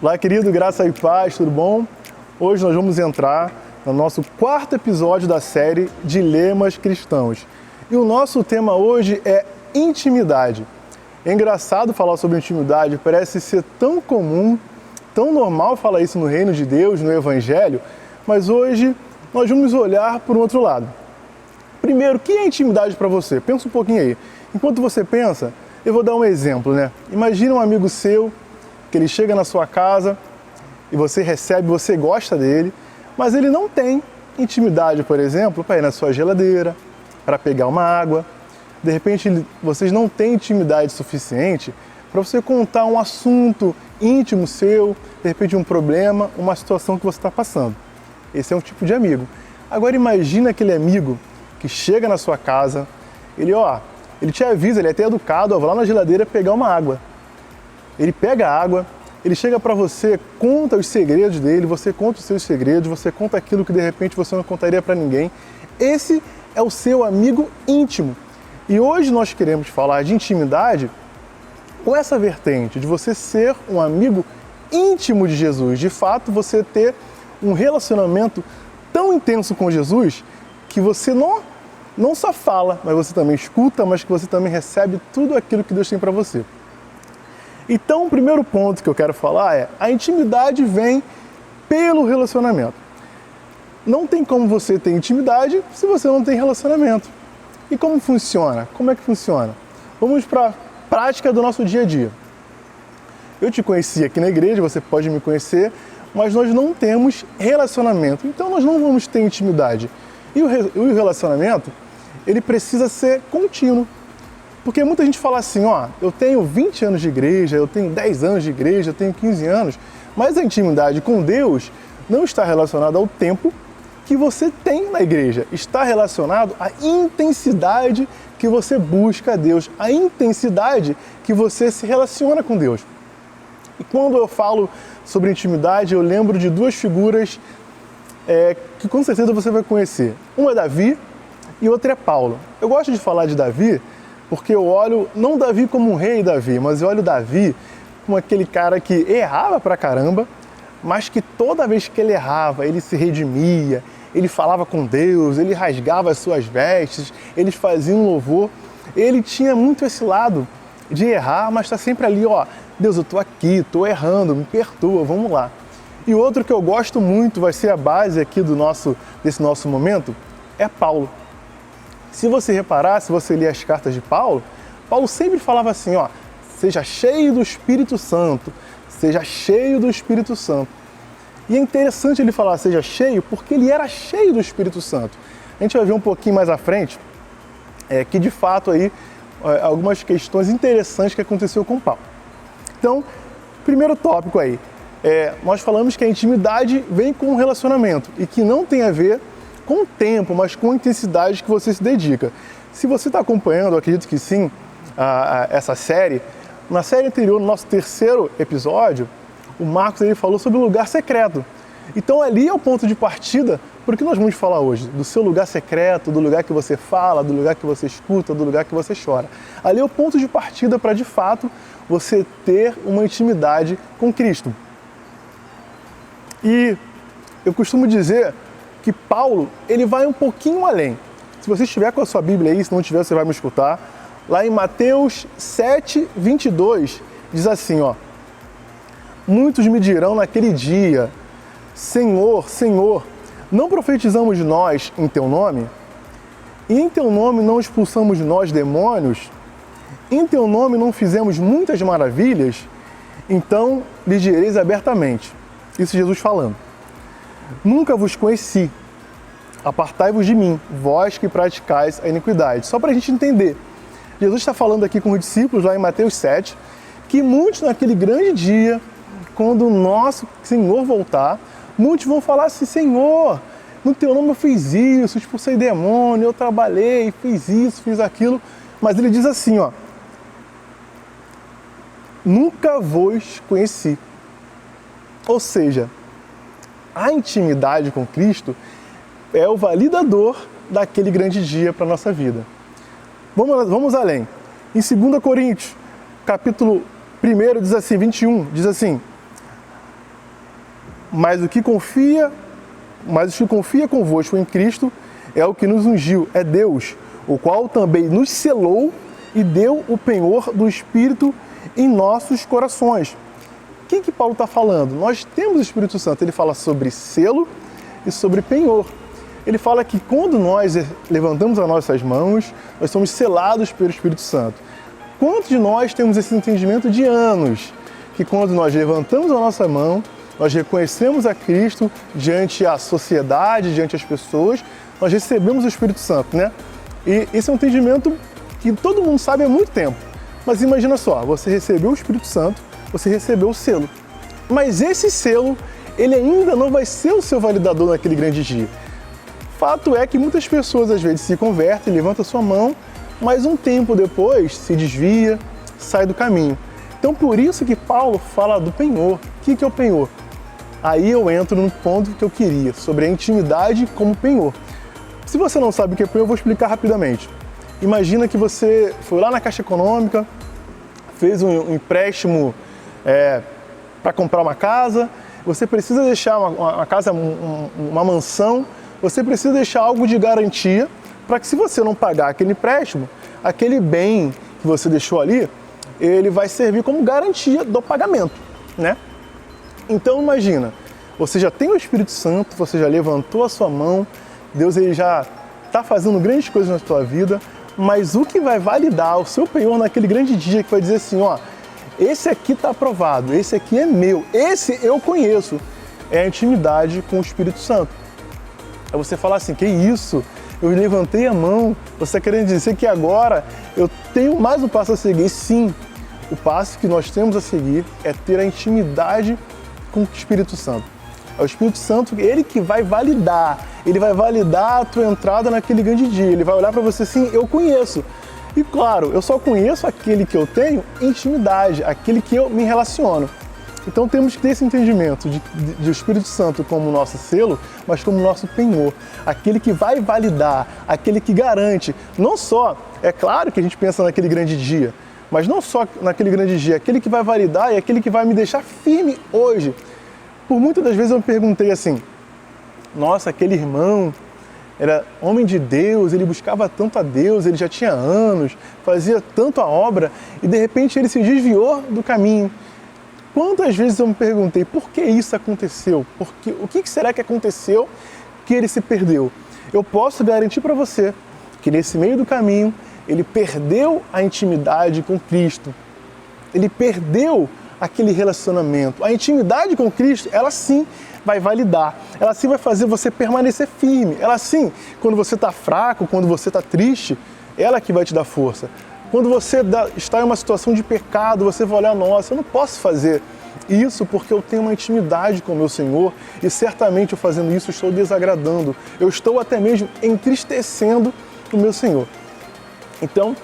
Olá, querido, graça e paz, tudo bom? Hoje nós vamos entrar no nosso quarto episódio da série Dilemas Cristãos. E o nosso tema hoje é intimidade. É engraçado falar sobre intimidade, parece ser tão comum, tão normal falar isso no reino de Deus, no Evangelho, mas hoje nós vamos olhar por um outro lado. Primeiro, o que é intimidade para você? Pensa um pouquinho aí. Enquanto você pensa, eu vou dar um exemplo, né? Imagina um amigo seu, que ele chega na sua casa e você recebe, você gosta dele, mas ele não tem intimidade, por exemplo, para ir na sua geladeira, para pegar uma água. De repente, vocês não têm intimidade suficiente para você contar um assunto íntimo seu, de repente um problema, uma situação que você está passando. Esse é um tipo de amigo. Agora imagina aquele amigo que chega na sua casa, ele te avisa, ele é até educado, vai lá na geladeira pegar uma água. Ele pega a água, ele chega para você, conta os segredos dele, você conta os seus segredos, você conta aquilo que de repente você não contaria para ninguém. Esse é o seu amigo íntimo. E hoje nós queremos falar de intimidade com essa vertente, de você ser um amigo íntimo de Jesus. De fato, você ter um relacionamento tão intenso com Jesus que você não só fala, mas você também escuta, mas que você também recebe tudo aquilo que Deus tem para você. Então, o primeiro ponto que eu quero falar é: a intimidade vem pelo relacionamento. Não tem como você ter intimidade se você não tem relacionamento. E como funciona? Como é que funciona? Vamos para a prática do nosso dia a dia. Eu te conheci aqui na igreja, você pode me conhecer, mas nós não temos relacionamento. Então, nós não vamos ter intimidade. E o relacionamento, ele precisa ser contínuo. Porque muita gente fala assim, eu tenho 20 anos de igreja, eu tenho 10 anos de igreja, eu tenho 15 anos, mas a intimidade com Deus não está relacionada ao tempo que você tem na igreja, está relacionado à intensidade que você busca a Deus, à intensidade que você se relaciona com Deus. E quando eu falo sobre intimidade, eu lembro de duas figuras que com certeza você vai conhecer. Uma é Davi e outra é Paulo. Eu gosto de falar de Davi porque eu olho, não Davi como um rei Davi, mas eu olho Davi como aquele cara que errava pra caramba, mas que toda vez que ele errava, ele se redimia, ele falava com Deus, ele rasgava as suas vestes, eles faziam um louvor. Ele tinha muito esse lado de errar, mas está sempre ali, Deus, eu tô aqui, tô errando, me perdoa, vamos lá. E outro que eu gosto muito, vai ser a base aqui desse nosso momento, é Paulo. Se você reparar, se você ler as cartas de Paulo, Paulo sempre falava assim, seja cheio do Espírito Santo, seja cheio do Espírito Santo. E é interessante ele falar seja cheio, porque ele era cheio do Espírito Santo. A gente vai ver um pouquinho mais à frente, que de fato aí, algumas questões interessantes que aconteceu com Paulo. Então, primeiro tópico aí, nós falamos que a intimidade vem com o relacionamento e que não tem a ver com o tempo, mas com a intensidade que você se dedica. Se você está acompanhando, eu acredito que sim, essa série, na série anterior, no nosso terceiro episódio, o Marcos ele falou sobre o lugar secreto. Então ali é o ponto de partida para o que nós vamos falar hoje, do seu lugar secreto, do lugar que você fala, do lugar que você escuta, do lugar que você chora. Ali é o ponto de partida para, de fato, você ter uma intimidade com Cristo. E eu costumo dizer que Paulo, ele vai um pouquinho além. Se você estiver com a sua Bíblia aí, se não tiver, você vai me escutar. Lá em Mateus 7, 22, diz assim, muitos me dirão naquele dia, Senhor, Senhor, não profetizamos nós em teu nome? E em teu nome não expulsamos nós demônios? Em teu nome não fizemos muitas maravilhas? Então lhes direis abertamente. Isso Jesus falando. Nunca vos conheci, apartai-vos de mim, vós que praticais a iniquidade. Só para a gente entender, Jesus está falando aqui com os discípulos lá em Mateus 7, que muitos naquele grande dia, quando o nosso Senhor voltar, muitos vão falar assim, Senhor, no teu nome eu fiz isso, expulsei demônio, eu trabalhei, fiz isso, fiz aquilo, mas ele diz assim, nunca vos conheci. Ou seja, a intimidade com Cristo é o validador daquele grande dia para a nossa vida. Vamos além. Em 2 Coríntios, capítulo 1, diz assim, 21, diz assim, Mas o que confia convosco em Cristo é o que nos ungiu, é Deus, o qual também nos selou e deu o penhor do Espírito em nossos corações. O que Paulo está falando? Nós temos o Espírito Santo, ele fala sobre selo e sobre penhor. Ele fala que quando nós levantamos as nossas mãos, nós somos selados pelo Espírito Santo. Quantos de nós temos esse entendimento de anos? Que quando nós levantamos a nossa mão, nós reconhecemos a Cristo diante a sociedade, diante as pessoas, nós recebemos o Espírito Santo, né? E esse é um entendimento que todo mundo sabe há muito tempo. Mas imagina só, você recebeu o Espírito Santo, você recebeu o selo. Mas esse selo, ele ainda não vai ser o seu validador naquele grande dia. Fato é que muitas pessoas às vezes se convertem, levantam sua mão, mas um tempo depois se desvia, sai do caminho. Então por isso que Paulo fala do penhor. O que é o penhor? Aí eu entro no ponto que eu queria, sobre a intimidade como penhor. Se você não sabe o que é penhor, eu vou explicar rapidamente. Imagina que você foi lá na Caixa Econômica, fez um empréstimo para comprar uma casa, você precisa deixar uma casa, uma mansão, você precisa deixar algo de garantia para que se você não pagar aquele empréstimo, aquele bem que você deixou ali, ele vai servir como garantia do pagamento, né? Então imagina, você já tem o Espírito Santo, você já levantou a sua mão, Deus ele já está fazendo grandes coisas na sua vida, mas o que vai validar o seu penhor naquele grande dia que vai dizer assim, ó, esse aqui está aprovado, esse aqui é meu, esse eu conheço, é a intimidade com o Espírito Santo. É você falar assim, que isso? Eu levantei a mão, você está querendo dizer que agora eu tenho mais um passo a seguir? Sim, o passo que nós temos a seguir é ter a intimidade com o Espírito Santo. É o Espírito Santo, ele que vai validar, ele vai validar a tua entrada naquele grande dia, ele vai olhar para você assim, eu conheço. E claro, eu só conheço aquele que eu tenho intimidade, aquele que eu me relaciono. Então temos que ter esse entendimento de o Espírito Santo como nosso selo, mas como nosso penhor, aquele que vai validar, aquele que garante, não só, é claro que a gente pensa naquele grande dia, mas não só naquele grande dia, aquele que vai validar e aquele que vai me deixar firme hoje. Por muitas das vezes eu me perguntei assim, nossa, aquele irmão era homem de Deus, ele buscava tanto a Deus, ele já tinha anos, fazia tanto a obra e de repente ele se desviou do caminho. Quantas vezes eu me perguntei por que isso aconteceu? O que será que aconteceu que ele se perdeu? Eu posso garantir para você que nesse meio do caminho ele perdeu a intimidade com Cristo. Ele perdeu aquele relacionamento. A intimidade com Cristo, ela sim vai validar. Ela sim vai fazer você permanecer firme. Ela sim, quando você está fraco, quando você está triste, ela que vai te dar força. Quando você está em uma situação de pecado, você vai olhar, nossa, eu não posso fazer isso porque eu tenho uma intimidade com o meu Senhor e certamente eu fazendo isso estou desagradando, eu estou até mesmo entristecendo o meu Senhor. Então,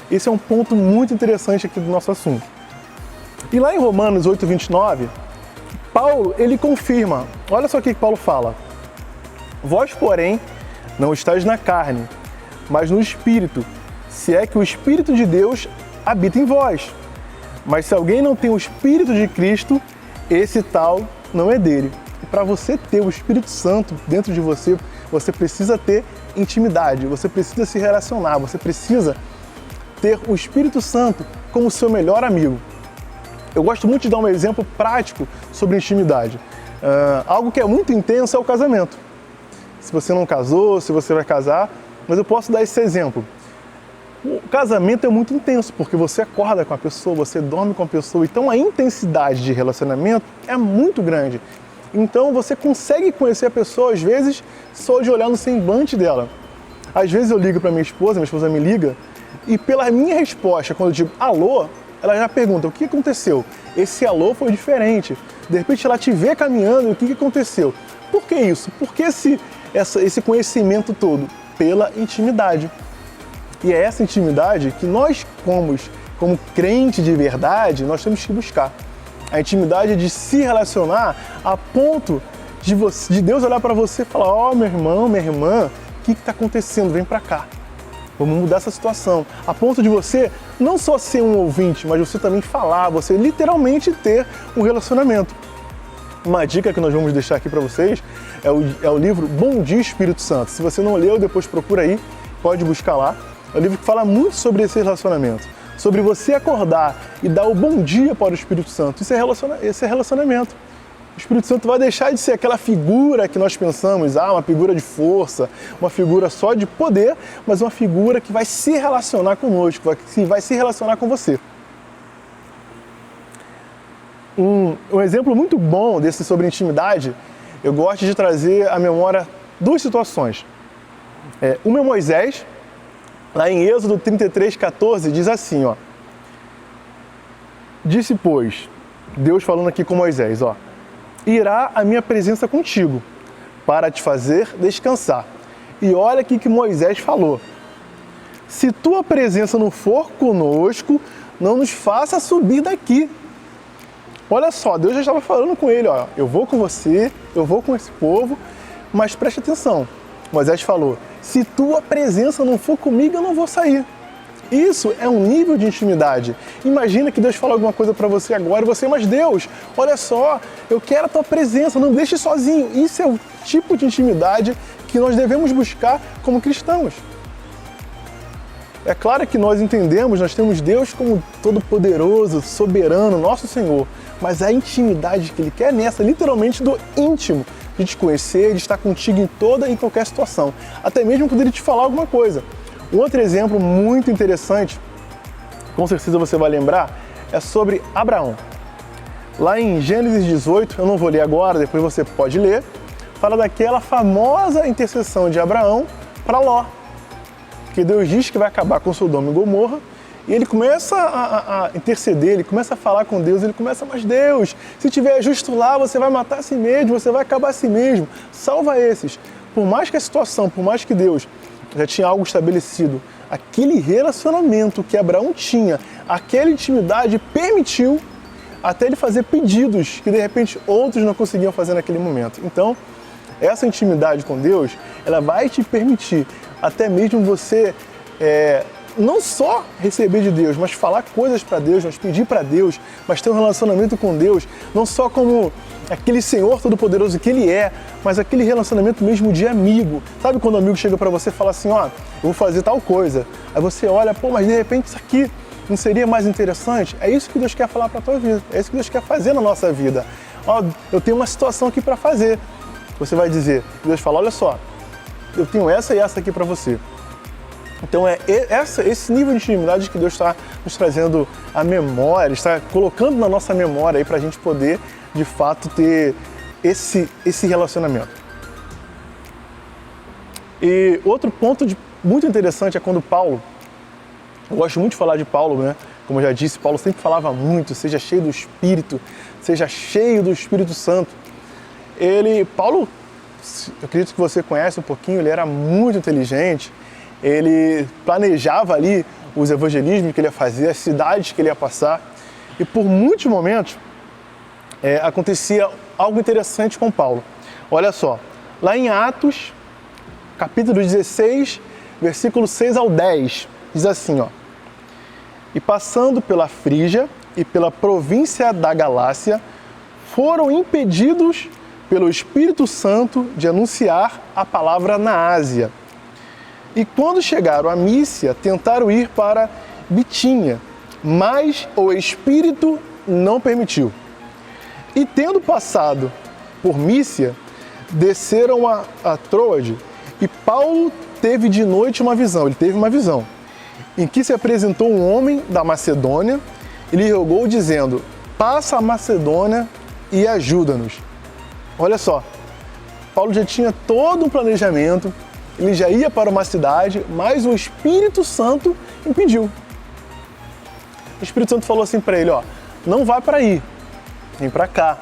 esse é um ponto muito interessante aqui do nosso assunto. E lá em Romanos 8:29, Paulo, ele confirma, olha só o que Paulo fala. Vós, porém, não estáis na carne, mas no Espírito, se é que o Espírito de Deus habita em vós. Mas se alguém não tem o Espírito de Cristo, esse tal não é dele. E para você ter o Espírito Santo dentro de você, você precisa ter intimidade, você precisa se relacionar, você precisa ter o Espírito Santo como seu melhor amigo. Eu gosto muito de dar um exemplo prático sobre intimidade. Algo que é muito intenso é o casamento. Se você não casou, se você vai casar, mas eu posso dar esse exemplo. O casamento é muito intenso, porque você acorda com a pessoa, você dorme com a pessoa, então a intensidade de relacionamento é muito grande. Então você consegue conhecer a pessoa, às vezes, só de olhar no semblante dela. Às vezes eu ligo para minha esposa me liga, e pela minha resposta, quando eu digo alô, ela já pergunta, o que aconteceu? Esse alô foi diferente. De repente ela te vê caminhando, o que aconteceu? Por que isso? Por que esse conhecimento todo? Pela intimidade. E é essa intimidade que nós, como crente de verdade, nós temos que buscar. A intimidade de se relacionar a ponto de Deus olhar para você e falar, ó, meu irmão, minha irmã, o que está acontecendo? Vem para cá. Vamos mudar essa situação. A ponto de você não só ser um ouvinte, mas você também falar, você literalmente ter um relacionamento. Uma dica que nós vamos deixar aqui para vocês é o livro Bom Dia Espírito Santo. Se você não leu, depois procura aí, pode buscar lá. É um livro que fala muito sobre esse relacionamento, sobre você acordar e dar o bom dia para o Espírito Santo. Esse é relacionamento. O Espírito Santo vai deixar de ser aquela figura que nós pensamos, uma figura de força, uma figura só de poder, mas uma figura que vai se relacionar conosco, que vai se relacionar com você. Um exemplo muito bom desse sobre intimidade, eu gosto de trazer à memória duas situações. Uma é Moisés, lá em Êxodo 33:14, diz assim, ó. Disse, pois, Deus falando aqui com Moisés, ó. Irá a minha presença contigo, para te fazer descansar. E olha aqui que Moisés falou. Se tua presença não for conosco, não nos faça subir daqui. Olha só, Deus já estava falando com ele, ó, eu vou com você, eu vou com esse povo, mas preste atenção. Moisés falou, se tua presença não for comigo, eu não vou sair. Isso é um nível de intimidade. Imagina que Deus fala alguma coisa para você agora e você, mas Deus, olha só, eu quero a tua presença, não deixe sozinho. Isso é o tipo de intimidade que nós devemos buscar como cristãos. É claro que nós entendemos, nós temos Deus como todo-poderoso, soberano, nosso Senhor, mas a intimidade que Ele quer nessa, literalmente do íntimo, de te conhecer, de estar contigo em toda e qualquer situação, até mesmo quando Ele te falar alguma coisa. Um outro exemplo muito interessante, com certeza você vai lembrar, é sobre Abraão. Lá em Gênesis 18, eu não vou ler agora, depois você pode ler, fala daquela famosa intercessão de Abraão para Ló. Que Deus diz que vai acabar com Sodoma e Gomorra, e ele começa a interceder, ele começa a falar com Deus, ele começa, mas Deus, se tiver justo lá, você vai matar a si mesmo, você vai acabar a si mesmo, salva esses. Por mais que a situação, por mais que Deus já tinha algo estabelecido, aquele relacionamento que Abraão tinha, aquela intimidade permitiu até ele fazer pedidos que de repente outros não conseguiam fazer naquele momento. Então, essa intimidade com Deus, ela vai te permitir até mesmo você não só receber de Deus, mas falar coisas para Deus, mas pedir para Deus, mas ter um relacionamento com Deus, não só como aquele Senhor Todo-Poderoso que Ele é, mas aquele relacionamento mesmo de amigo. Sabe quando o amigo chega para você e fala assim, ó, eu vou fazer tal coisa. Aí você olha, pô, mas de repente isso aqui não seria mais interessante? É isso que Deus quer falar para a tua vida, é isso que Deus quer fazer na nossa vida. Ó, eu tenho uma situação aqui para fazer. Você vai dizer, Deus fala, olha só, eu tenho essa e essa aqui para você. Então é esse nível de intimidade que Deus está nos trazendo à memória, está colocando na nossa memória aí para a gente poder, de fato, ter esse relacionamento. E outro ponto muito interessante é quando Paulo, eu gosto muito de falar de Paulo, né? Como eu já disse, Paulo sempre falava muito, seja cheio do Espírito, seja cheio do Espírito Santo. Paulo, eu acredito que você conhece um pouquinho, ele era muito inteligente, ele planejava ali os evangelismos que ele ia fazer, as cidades que ele ia passar, e por muitos momentos acontecia algo interessante com Paulo. Olha só, lá em Atos, capítulo 16, versículo 6 ao 10, diz assim, ó, e passando pela Frígia e pela província da Galácia, foram impedidos pelo Espírito Santo de anunciar a palavra na Ásia. E quando chegaram a Mísia, tentaram ir para Bitínia, mas o Espírito não permitiu. E tendo passado por Mísia, desceram a Troade, e Paulo teve de noite uma visão, ele teve uma visão, em que se apresentou um homem da Macedônia, e lhe rogou dizendo, passa a Macedônia e ajuda-nos. Olha só, Paulo já tinha todo um planejamento, ele já ia para uma cidade, mas o Espírito Santo impediu. O Espírito Santo falou assim para ele, ó, não vai para aí, vem para cá.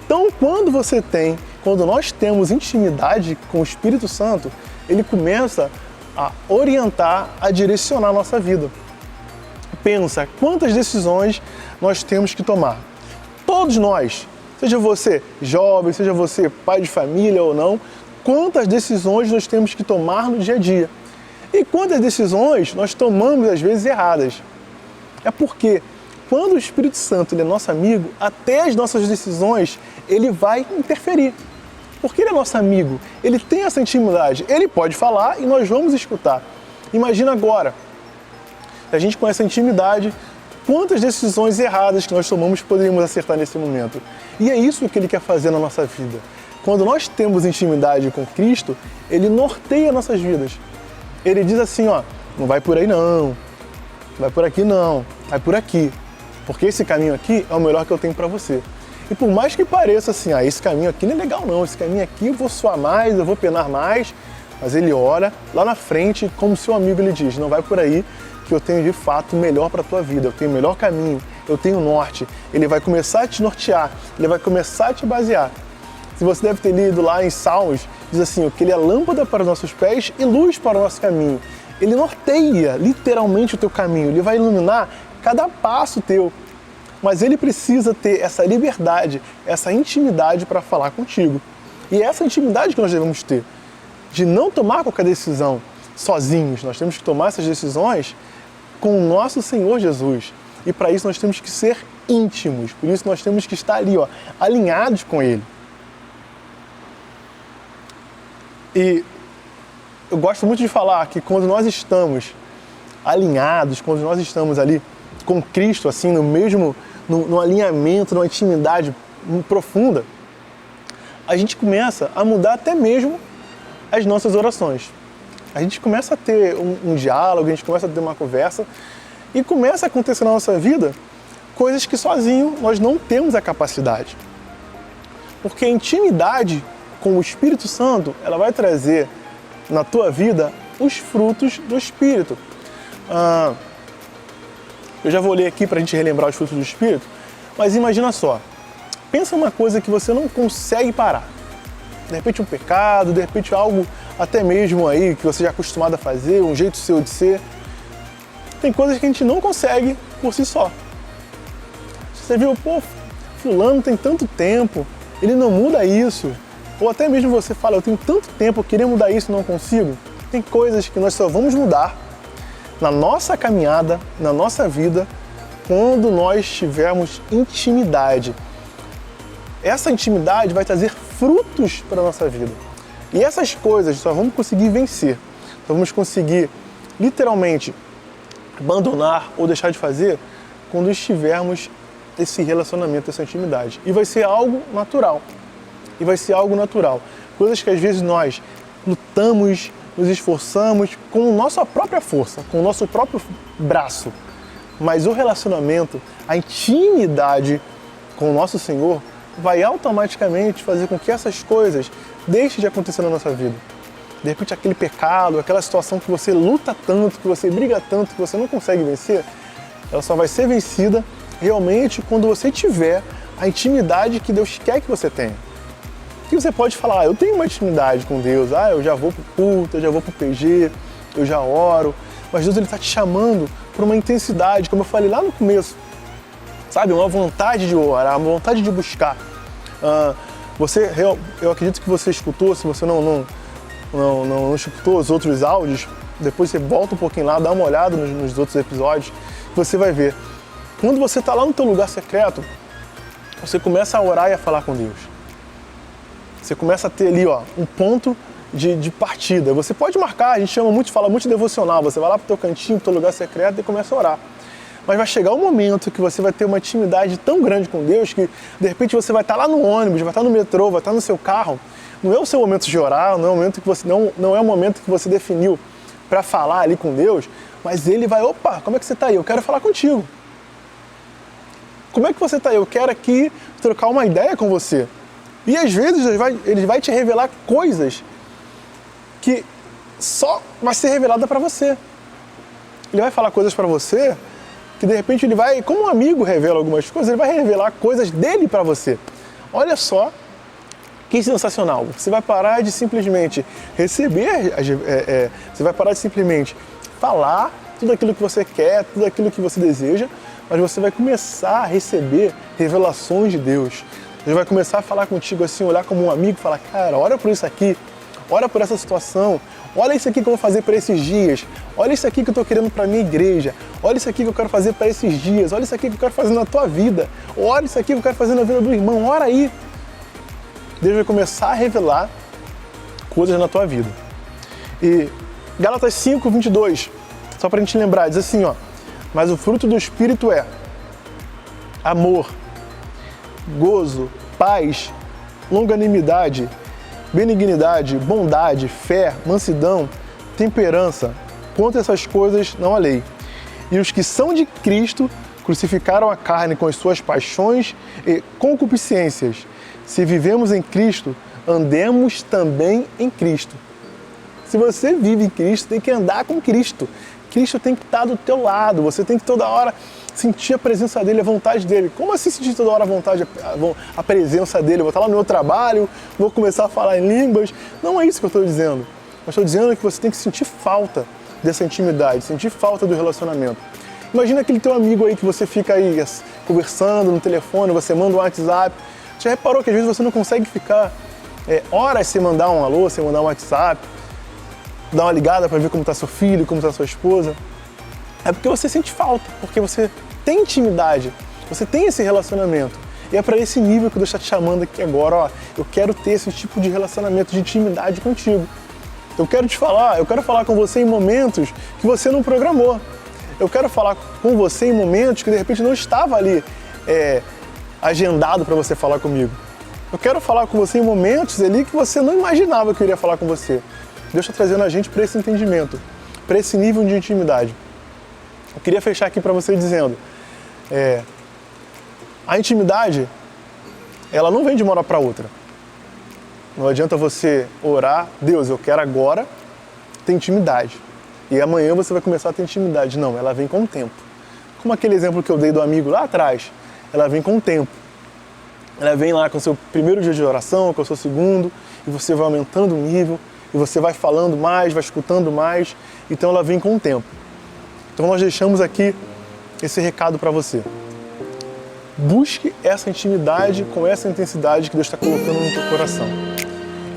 Então, quando nós temos intimidade com o Espírito Santo, ele começa a orientar, a direcionar a nossa vida. Pensa, quantas decisões nós temos que tomar? Todos nós, seja você jovem, seja você pai de família ou não, quantas decisões nós temos que tomar no dia a dia? E quantas decisões nós tomamos, às vezes, erradas? É porque quando o Espírito Santo ele é nosso amigo, até as nossas decisões ele vai interferir. Porque ele é nosso amigo, ele tem essa intimidade, ele pode falar e nós vamos escutar. Imagina agora, a gente com essa intimidade, quantas decisões erradas que nós tomamos poderíamos acertar nesse momento. E é isso que ele quer fazer na nossa vida. Quando nós temos intimidade com Cristo, ele norteia nossas vidas. Ele diz assim, ó, não vai por aí não vai por aqui não, vai por aqui. Porque esse caminho aqui é o melhor que eu tenho para você. E por mais que pareça assim, esse caminho aqui não é legal não, esse caminho aqui eu vou suar mais, eu vou penar mais, mas ele olha lá na frente, como seu amigo lhe diz, não vai por aí que eu tenho de fato o melhor para a tua vida, eu tenho o melhor caminho, eu tenho o norte. Ele vai começar a te nortear, ele vai começar a te basear. Se você deve ter lido lá em Salmos, diz assim, que ele é lâmpada para os nossos pés e luz para o nosso caminho. Ele norteia literalmente o teu caminho, ele vai iluminar cada passo teu. Mas ele precisa ter essa liberdade, essa intimidade para falar contigo. E é essa intimidade que nós devemos ter, de não tomar qualquer decisão sozinhos. Nós temos que tomar essas decisões com o nosso Senhor Jesus. E para isso nós temos que ser íntimos, por isso nós temos que estar ali, alinhados com Ele. E eu gosto muito de falar que quando nós estamos alinhados, quando nós estamos ali com Cristo, assim, no alinhamento, numa intimidade profunda, a gente começa a mudar até mesmo as nossas orações. A gente começa a ter um diálogo, a gente começa a ter uma conversa e começa a acontecer na nossa vida coisas que sozinho nós não temos a capacidade. Porque a intimidade com o Espírito Santo, ela vai trazer na tua vida os frutos do Espírito. Eu já vou ler aqui para a gente relembrar os frutos do Espírito, mas imagina só, pensa uma coisa que você não consegue parar. De repente um pecado, de repente algo até mesmo aí que você já é acostumado a fazer, um jeito seu de ser. Tem coisas que a gente não consegue por si só. Você viu, fulano tem tanto tempo, ele não muda isso. Ou até mesmo você fala, eu tenho tanto tempo, eu queria mudar isso e não consigo. Tem coisas que nós só vamos mudar na nossa caminhada, na nossa vida, quando nós tivermos intimidade. Essa intimidade vai trazer frutos para a nossa vida. E essas coisas só vamos conseguir vencer, só vamos conseguir literalmente abandonar ou deixar de fazer quando estivermos esse relacionamento, essa intimidade. E vai ser algo natural. Coisas que às vezes nós lutamos, nos esforçamos com nossa própria força, com o nosso próprio braço. Mas o relacionamento, a intimidade com o nosso Senhor vai automaticamente fazer com que essas coisas deixem de acontecer na nossa vida. De repente aquele pecado, aquela situação que você luta tanto, que você briga tanto, que você não consegue vencer, ela só vai ser vencida realmente quando você tiver a intimidade que Deus quer que você tenha. Que você pode falar, eu tenho uma intimidade com Deus, eu já vou pro culto, eu já vou pro PG, eu já oro, mas Deus está te chamando por uma intensidade, como eu falei lá no começo, sabe, uma vontade de orar, uma vontade de buscar. Eu acredito que você escutou, se você não escutou os outros áudios, depois você volta um pouquinho lá, dá uma olhada nos outros episódios, você vai ver. Quando você está lá no teu lugar secreto, você começa a orar e a falar com Deus. Você começa a ter ali um ponto de partida. Você pode marcar, a gente fala muito de devocional, você vai lá para o teu cantinho, pro teu lugar secreto e começa a orar. Mas vai chegar um momento que você vai ter uma intimidade tão grande com Deus que de repente você vai estar lá no ônibus, vai estar no metrô, vai estar no seu carro. Não é o seu momento de orar, não é o momento que você definiu para falar ali com Deus, mas ele vai, como é que você está aí? Eu quero falar contigo. Como é que você está aí? Eu quero aqui trocar uma ideia com você. E às vezes ele vai te revelar coisas que só vai ser revelada para você. Ele vai falar coisas para você que de repente ele vai, como um amigo revela algumas coisas, ele vai revelar coisas dele para você. Olha só que sensacional. Você vai parar de simplesmente receber, você vai parar de simplesmente falar tudo aquilo que você quer, tudo aquilo que você deseja, mas você vai começar a receber revelações de Deus. Ele vai começar a falar contigo assim, olhar como um amigo, falar, cara, ora por isso aqui, ora por essa situação, Olha isso aqui que eu vou fazer para esses dias. Olha isso aqui que eu estou querendo para a minha igreja. Olha isso aqui que eu quero fazer para esses dias. Olha isso aqui que eu quero fazer na tua vida. Olha isso aqui que eu quero fazer na vida do irmão. Ora aí. Deus vai começar a revelar coisas na tua vida. E Gálatas 5, 22, só para a gente lembrar, diz assim, ó, mas o fruto do Espírito é amor, gozo, paz, longanimidade, benignidade, bondade, fé, mansidão, temperança. Contra essas coisas não há lei. E os que são de Cristo crucificaram a carne com as suas paixões e concupiscências. Se vivemos em Cristo, andemos também em Cristo. Se você vive em Cristo, tem que andar com Cristo. Cristo tem que estar do teu lado. Você tem que toda hora sentir a presença dele, a vontade dele. Como assim sentir toda hora a presença dele? Eu vou estar lá no meu trabalho, vou começar a falar em línguas. Não é isso que eu estou dizendo. Eu estou dizendo que você tem que sentir falta dessa intimidade, sentir falta do relacionamento. Imagina aquele teu amigo aí que você fica aí conversando no telefone, você manda um WhatsApp. Já reparou que às vezes você não consegue ficar horas sem mandar um alô, sem mandar um WhatsApp? Dar uma ligada para ver como está seu filho, como está sua esposa. É porque você sente falta, porque você tem intimidade, você tem esse relacionamento. E é para esse nível que Deus está te chamando aqui agora, ó. Eu quero ter esse tipo de relacionamento, de intimidade contigo. Eu quero falar com você em momentos que você não programou. Eu quero falar com você em momentos que de repente não estava ali agendado para você falar comigo. Eu quero falar com você em momentos ali que você não imaginava que eu iria falar com você. Deus está trazendo a gente para esse entendimento, para esse nível de intimidade. Eu queria fechar aqui para você dizendo, a intimidade, ela não vem de uma hora para outra. Não adianta você orar, Deus, eu quero agora ter intimidade. E amanhã você vai começar a ter intimidade. Não, ela vem com o tempo. Como aquele exemplo que eu dei do amigo lá atrás, ela vem com o tempo. Ela vem lá com o seu primeiro dia de oração, com o seu segundo, e você vai aumentando o nível, e você vai falando mais, vai escutando mais, então ela vem com o tempo. Então nós deixamos aqui esse recado para você. Busque essa intimidade com essa intensidade que Deus está colocando no teu coração.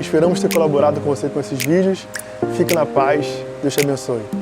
Esperamos ter colaborado com você com esses vídeos. Fique na paz. Deus te abençoe.